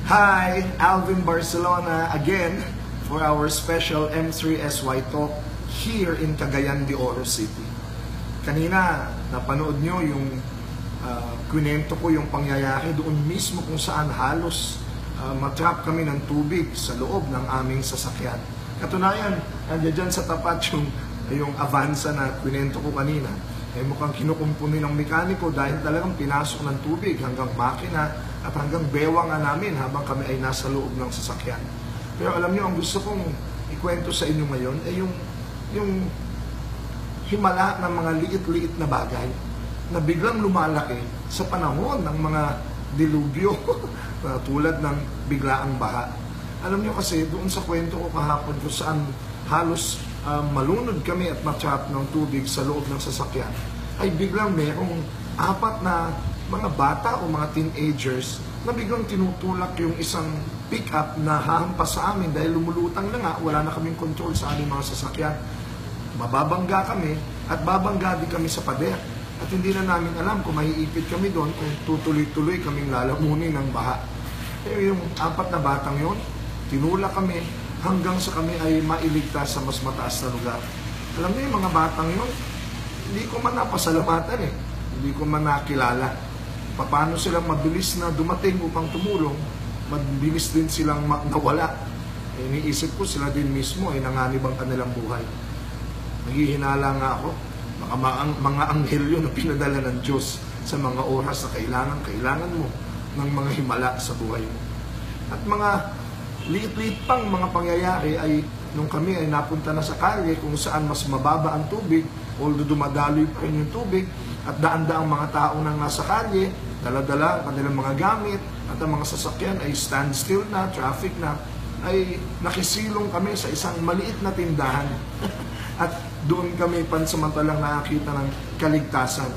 Hi, Alvin Barcelona again for our special M3SY talk here in Cagayan de Oro City. Kanina, napanood nyo yung kwento ko yung pangyayari doon mismo kung saan halos matrap kami ng tubig sa loob ng aming sasakyan. Katunayan, nandiyan dyan sa tapat yung Avanza na kwento ko kanina. Mukhang kinukumpuni ng mekaniko dahil talagang pinasok ng tubig hanggang makina at hanggang bewang namin habang kami ay nasa loob ng sasakyan. Pero alam niyo, ang gusto kong ikwento sa inyo ngayon ay yung himala ng mga liit-liit na bagay na biglang lumalaki sa panahon ng mga dilubyo tulad ng biglaang baha. Alam niyo kasi doon sa kwento ko kahapon kung saan halos malunod kami at matrap ng tubig sa loob ng sasakyan, ay biglang merong apat na mga bata o mga teenagers na biglang tinutulak yung isang pick-up na hahampas sa amin dahil lumulutang na nga, wala na kaming control sa aming mga sasakyan. Mababangga kami at babangga din kami sa pader. At hindi na namin alam kung maiipit kami doon kung tutuloy-tuloy kaming lalamunin ng baha. Pero yung apat na batang yon, tinulak kami hanggang sa kami ay mailigtas sa mas mataas na lugar. Alam niyo yung mga batang yon, hindi ko man napasalamatan hindi ko man nakilala. Paano silang mabilis na dumating upang tumulong, mabilis din silang nawala. Iniisip ko sila din mismo ay nanganib ang kanilang buhay. Naghihinala nga ako, mga anghel yun na pinadala ng Diyos sa mga oras na kailangan mo ng mga himala sa buhay mo. At mga liit-liit pang mga pangyayari ay nung kami ay napunta na sa kalye kung saan mas mababa ang tubig, although dumadaloy pa rin yung tubig, at daan-daang mga tao nang nasa kalye, dala-dala ang kanilang mga gamit, at ang mga sasakyan ay standstill na, traffic na, ay nakisilong kami sa isang maliit na tindahan. At doon kami pansamantalang nakakita ng kaligtasan.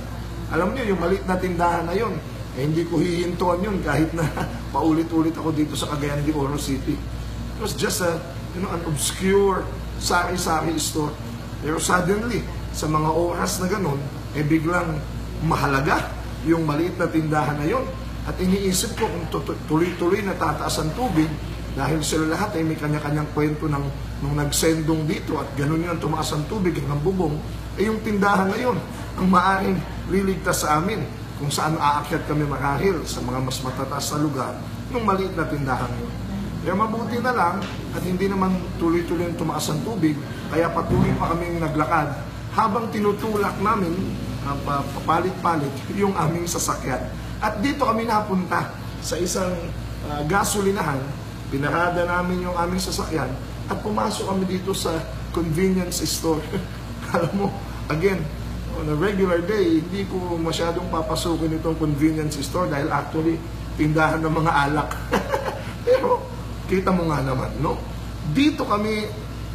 Alam niyo, yung maliit na tindahan na yun, hindi ko hihintuan yun kahit na paulit-ulit ako dito sa Cagayan de Oro City. It was just an obscure sari-sari store. Pero suddenly, sa mga oras na ganun, biglang mahalaga yung maliit na tindahan na yun. At iniisip ko kung tuloy-tuloy na tataas ang tubig, dahil sila lahat ay may kanya-kanyang kwento nung nagsendong dito at ganun yun, tumaas ang tubig hanggang bubong, yung tindahan na yun ang maaaring liligtas sa amin kung saan aakyat kami marahil sa mga mas matataas na lugar ng maliit na tindahan yun. Kaya mabuti na lang at hindi naman tuloy-tuloy tumaas ang tubig, kaya patuloy pa kaming naglakad habang tinutulak namin papalit-palit yung aming sasakyan. At dito kami napunta sa isang gasolinahan, pinarada namin yung aming sasakyan at pumasok kami dito sa convenience store. Alam mo, again, on a regular day, hindi ko masyadong papasukin itong convenience store dahil actually, tindahan ng mga alak. Pero, kita mo nga naman, no? Dito kami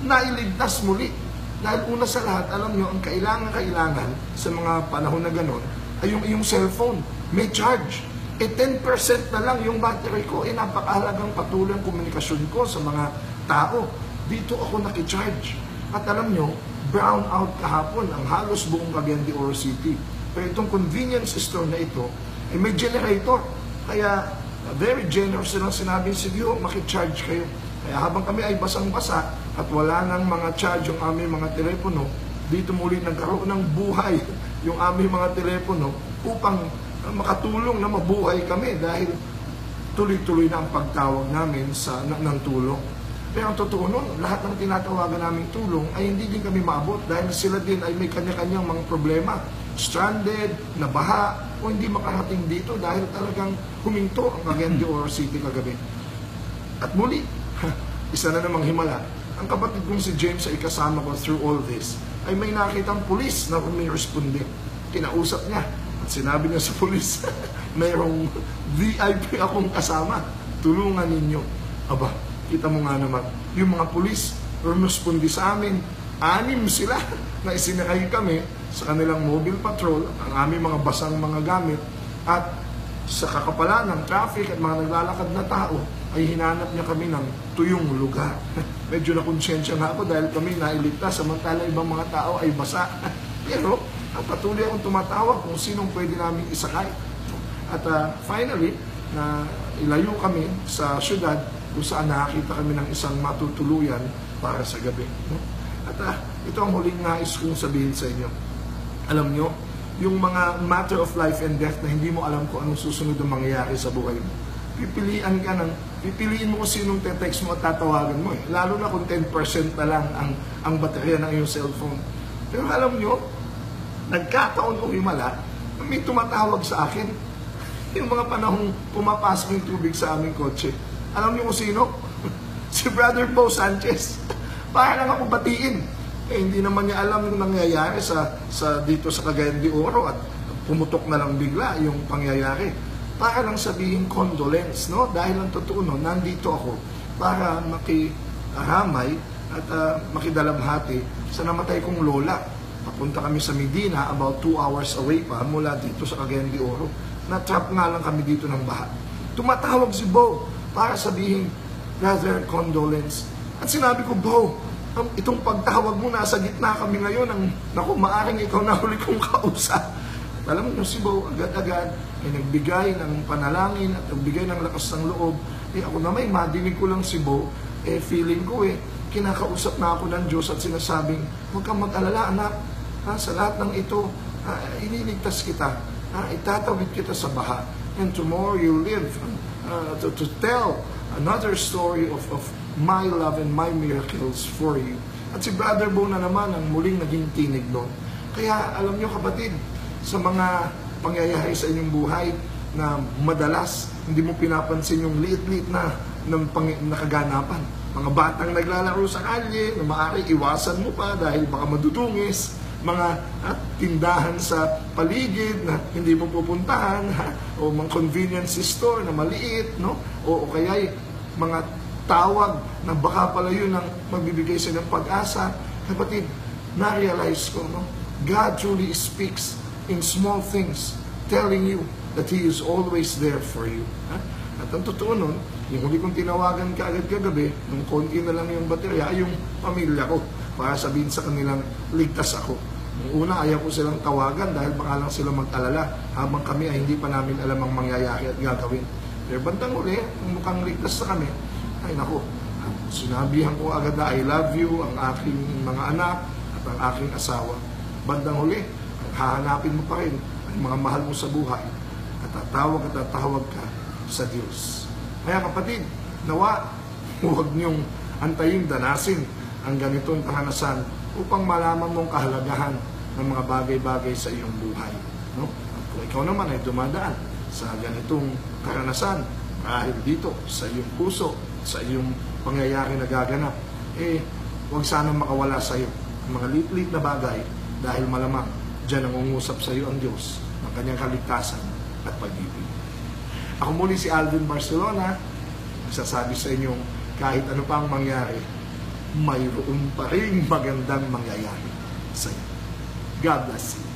nailigtas muli. Dahil una sa lahat, alam nyo, ang kailangan sa mga panahon na gano'n ay yung iyong cellphone. May charge. 10% na lang yung battery ko. Napakahalagang patuloy ang komunikasyon ko sa mga tao. Dito ako nakicharge. At alam nyo, brown out kahapon ang halos buong Cagayan de Oro City. Pero itong convenience store na ito, may generator. Kaya very generous silang sinabi, sige makicharge kayo. Kaya habang kami ay basang-basa at wala nang mga charge yung aming mga telepono, dito muli nagkaroon ng buhay yung aming mga telepono upang makatulong na mabuhay kami dahil tuloy-tuloy na ang pagtawag namin ng tulong. Pero ang totoo nun, lahat ng tinatawagan naming tulong ay hindi din kami maabot dahil sila din ay may kanya-kanyang mga problema. Stranded, nabaha, o hindi makarating dito dahil talagang huminto ang Cagayan de Oro City kagabi. At muli, isa na namang himala, ang kapatid kong si James ay kasama ko through all this, ay may nakitang pulis na rumiresponde. Kinausap niya at sinabi niya sa pulis, mayroong VIP akong kasama, tulungan ninyo. Aba, kita mo nga naman, yung mga pulis rumisponde sa amin, 6 sila na isinakay kami sa kanilang mobile patrol, ang aming mga basang mga gamit, at sa kakapalan ng traffic at mga naglalakad na tao, ay hinanap niya kami ng tuyong lugar. Medyo nakonsensya nga ako dahil kami nailigtas, samantala ibang mga tao ay basa. Pero, ang patuloy akong tumatawag kung sinong pwede namin isakay. At finally, na ilayo kami sa syudad kung saan nakakita kami ng isang matutuluyan para sa gabi. No? At ito ang huling nais kong sabihin sa inyo. Alam nyo, yung mga matter of life and death na hindi mo alam kung anong susunod ang mangyayari sa buhay mo. Pipiliin mo kung sinong te-text mo at tatawagan mo. Lalo na kung 10% na lang ang baterya ng iyong cellphone. Pero alam nyo, nagkataon o himala, may tumatawag sa akin. Yung mga panahong pumapasok yung tubig sa aming kotse. Alam niyo kung sino? Si Brother Bo Sanchez. Para lang ako batiin. Hindi naman niya alam yung nangyayari dito sa Cagayan de Oro at pumutok na lang bigla yung pangyayari. Para lang sabihin condolence, no? Dahil ang totoo no, nandito ako para makiramay at makidalamhati sa namatay kong lola. Papunta kami sa Medina, about 2 hours away pa mula dito sa Cagayan de Oro. Na-trap nga lang kami dito ng baha. Tumatawag si Bo para sabihin, brother, condolence. At sinabi ko, Bo, itong pagtawag mo, nasa gitna kami ngayon, naku, maaring ikaw na huli kong kausap. Alam mo si Bo, agad-agad, ay nagbigay ng panalangin at nagbigay ng lakas ng loob. Ako na may madinig ko lang si Bo, feeling ko kinakausap na ako ng Diyos at sinasabing, huwag kang mag-alala, anak, sa lahat ng ito, iniligtas kita, itatawid kita sa baha, and tomorrow you live to tell another story of my love and my miracles for you. At si Brother Bo na naman ang muling naging tinig doon. Kaya alam nyo kapatid, sa mga pangyayari sa inyong buhay na madalas hindi mo pinapansin yung liit-liit na kaganapan. Mga batang naglalaro sa kalye na maaari iwasan mo pa dahil baka madudungis. Mga tindahan sa paligid na hindi mo pupuntahan, o mga convenience store na maliit, no? O kaya mga tawag na baka pala yun ang magbibigay sa ng pag-asa. Kapatid, na-realize ko, no? God truly speaks in small things, telling you that He is always there for you. At ang totoo nun, yung huli kong tinawagan kaagad kagabi, nung konti na lang yung baterya, ay yung pamilya ko, para sabihin sa kanilang ligtas ako. Nung una, ayaw ko silang tawagan dahil baka lang sila mag-alala habang kami ay hindi pa namin alam ang mangyayari at gagawin. Pero bandang uli, mukhang ligtas na kami, ay naku, sinabihan ko agad na I love you, ang aking mga anak at ang aking asawa. Bandang huli, hahanapin mo pa rin ang mga mahal mo sa buhay at tatawag ka sa Diyos. Kaya kapatid, nawa, huwag niyong antayin, danasin ang ganitong karanasan upang malaman mong kahalagahan ng mga bagay-bagay sa iyong buhay. No? At kung ikaw naman ay dumadaan sa ganitong karanasan, kahit dito, sa iyong puso, sa iyong pangyayari na gaganap, huwag sanang makawala sa iyo ang mga lit-lit na bagay dahil malamang diyan nangungusap sa iyo ang Diyos ng kanyang kaligtasan at pag-ibig. Ako muli si Alvin Barcelona, nagsasabi sa inyong kahit ano pa ang mangyari, mayroon pa rin magandang mangyayari sa iyo. God bless you.